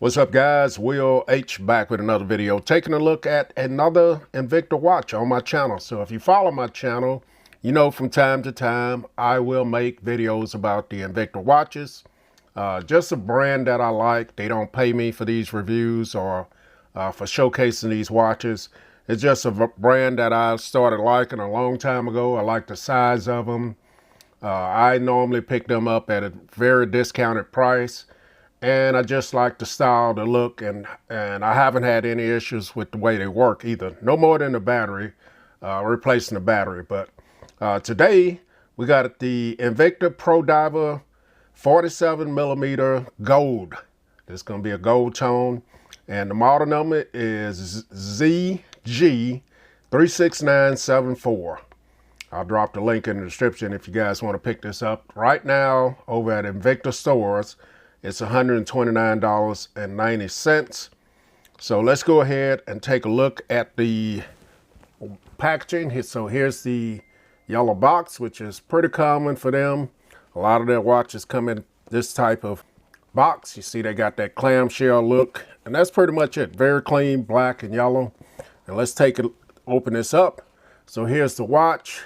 What's up, guys? Will H back with another video, taking a look at another Invicta watch on my channel. So if you follow my channel, you know from time to time I will make videos about the Invicta watches. Just a brand that I like. They don't pay me for these reviews or for showcasing these watches. It's just a brand that I started liking a long time ago. I like the size of them. I normally pick them up at a very discounted price. And I just like the style, the look, and I haven't had any issues with the way they work either. No more than the battery, replacing the battery. But today, we got the Invicta Pro Diver 47mm gold. It's going to be a gold tone. And the model number is ZG36974. I'll drop the link in the description if you guys want to pick this up. Right now, over at Invicta stores, it's $129.90. So let's go ahead and take a look at the packaging. So here's the yellow box, which is pretty common for them. A lot of their watches come in this type of box. You see they got that clamshell look, and that's pretty much it. Very clean, black and yellow. And let's open this up. So here's the watch.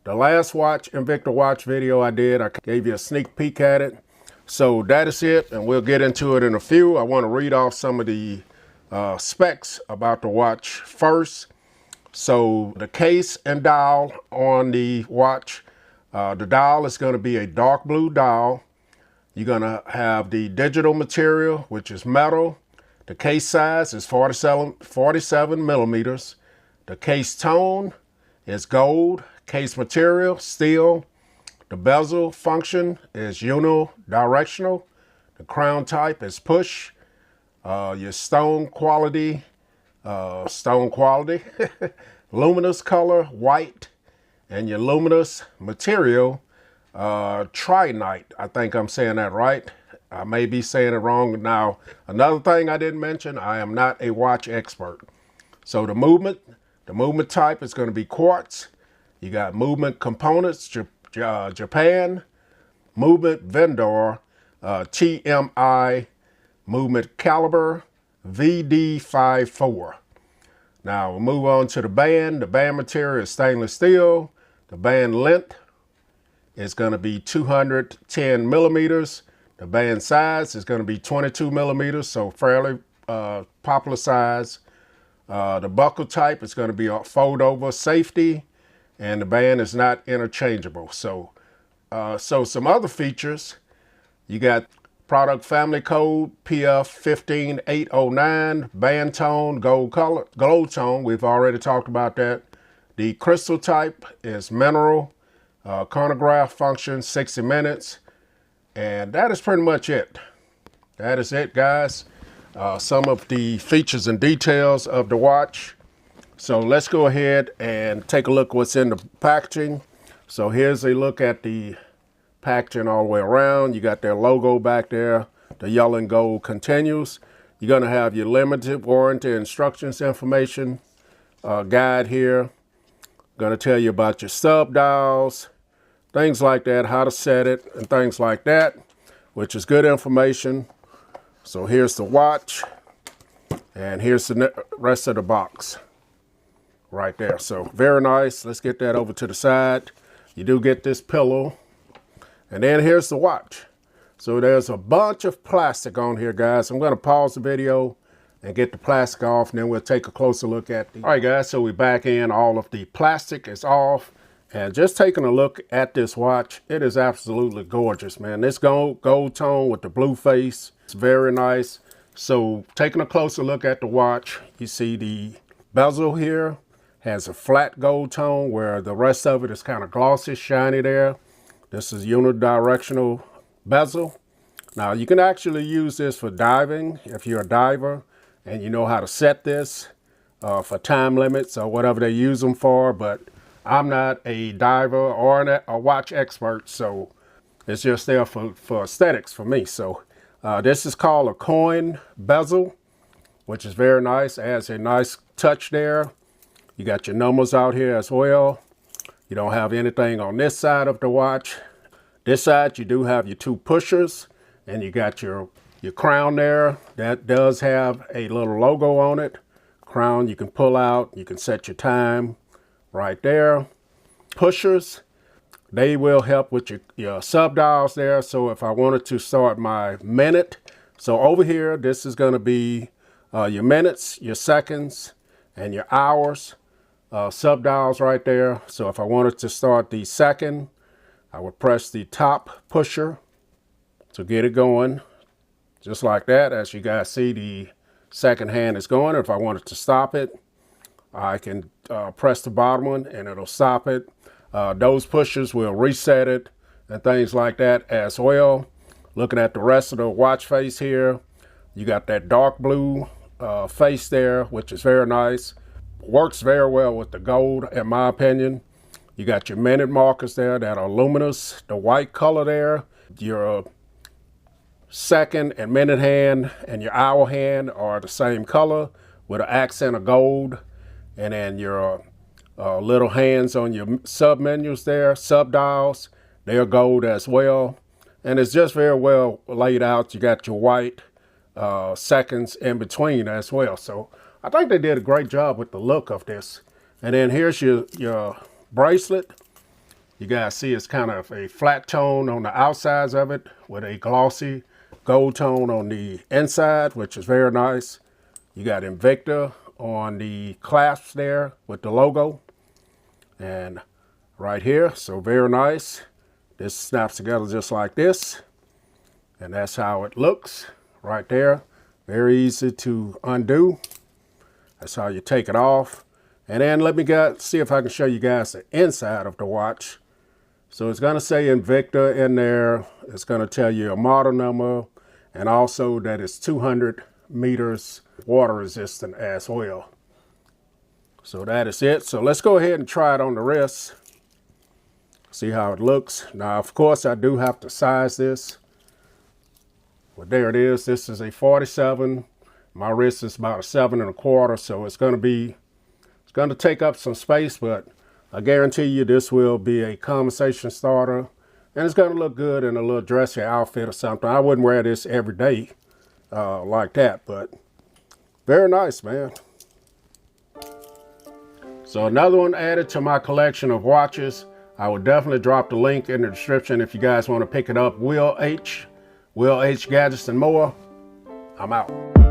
The last Invicta watch video I did, I gave you a sneak peek at it. So that is it, and we'll get into it in a few. I want to read off some of the specs about the watch first. So the case and dial on the watch. The dial is going to be a dark blue dial. You're going to have the digital material, which is metal. The case size is 47 millimeters. The case tone is gold. Case material, steel. The bezel function is unidirectional. The crown type is push. Your stone quality, luminous color, white, and your luminous material, trinite. I think I'm saying that right. I may be saying it wrong. Now, another thing I didn't mention, I am not a watch expert. So the movement type is going to be quartz. You got movement components, Japan, movement vendor, TMI, movement caliber, VD54. Now we'll move on to the band. The band material is stainless steel. The band length is going to be 210 millimeters. The band size is going to be 22 millimeters, so fairly popular size. The buckle type is going to be a fold over safety. And the band is not interchangeable. So some other features, you got product family code PF15809, band tone, gold tone. We've already talked about that. The crystal type is mineral, chronograph function, 60 minutes. And that is pretty much it. That is it, guys. Some of the features and details of the watch. So let's go ahead and take a look what's in the packaging. So here's a look at the packaging all the way around. You got their logo back there. The yellow and gold continues. You're going to have your limited warranty instructions information guide here. Going to tell you about your sub dials, things like that, how to set it and things like that, which is good information. So here's the watch, and here's the rest of the box. Right there. So very nice. Let's get that over to the side. You do get this pillow. And then here's the watch. So there's a bunch of plastic on here, guys. I'm going to pause the video and get the plastic off, and then we'll take a closer look at the... All right, guys, so we're back in. All of the plastic is off. And just taking a look at this watch, it is absolutely gorgeous, man. This gold tone with the blue face, it's very nice. So taking a closer look at the watch, you see the bezel here has a flat gold tone where the rest of it is kind of glossy, shiny there. This is unidirectional bezel. Now you can actually use this for diving if you're a diver and you know how to set this for time limits or whatever they use them for, but I'm not a diver or a watch expert, so it's just there for aesthetics for me. So this is called a coin bezel, which is very nice. It has a nice touch there. You got your numbers out here as well. You don't have anything on this side of the watch. This side, you do have your two pushers, and you got your Your crown there, that does have a little logo on it. Crown you can pull out, you can set your time right there. Pushers, they will help with your sub dials there. So if I wanted to start my minute, so over here, this is going to be your minutes, your seconds, and your hours. Sub dials right there. So if I wanted to start the second, I would press the top pusher to get it going. Just like that. As you guys see, the second hand is going. If I wanted to stop it, I can press the bottom one and it'll stop it. Those pushers will reset it and things like that as well. Looking at the rest of the watch face here, you got that dark blue face there, which is very nice. Works very well with the gold, in my opinion. You got your minute markers there that are luminous, the white color there. Your second and minute hand and your hour hand are the same color with an accent of gold. And then your little hands on your sub menus there, sub dials, they're gold as well. And it's just very well laid out. You got your white seconds in between as well. So I think they did a great job with the look of this. And then here's your bracelet. You guys see it's kind of a flat tone on the outsides of it with a glossy gold tone on the inside, which is very nice. You got Invicta on the clasps there with the logo. And right here, so very nice. This snaps together just like this. And that's how it looks right there. Very easy to undo. That's how you take it off. And then let me see if I can show you guys the inside of the watch. So it's going to say Invicta in there. It's going to tell you a model number and also that it's 200 meters water resistant as well. So that is it. So let's go ahead and try it on the wrist. See how it looks. Now, of course, I do have to size this. But there it is. This is a 47. My wrist is about a 7 1/4. So it's going to take up some space, but I guarantee you this will be a conversation starter. And it's going to look good in a little dressy outfit or something. I wouldn't wear this every day like that, but very nice, man. So another one added to my collection of watches. I will definitely drop the link in the description if you guys want to pick it up. Will H Gadgets and More. I'm out.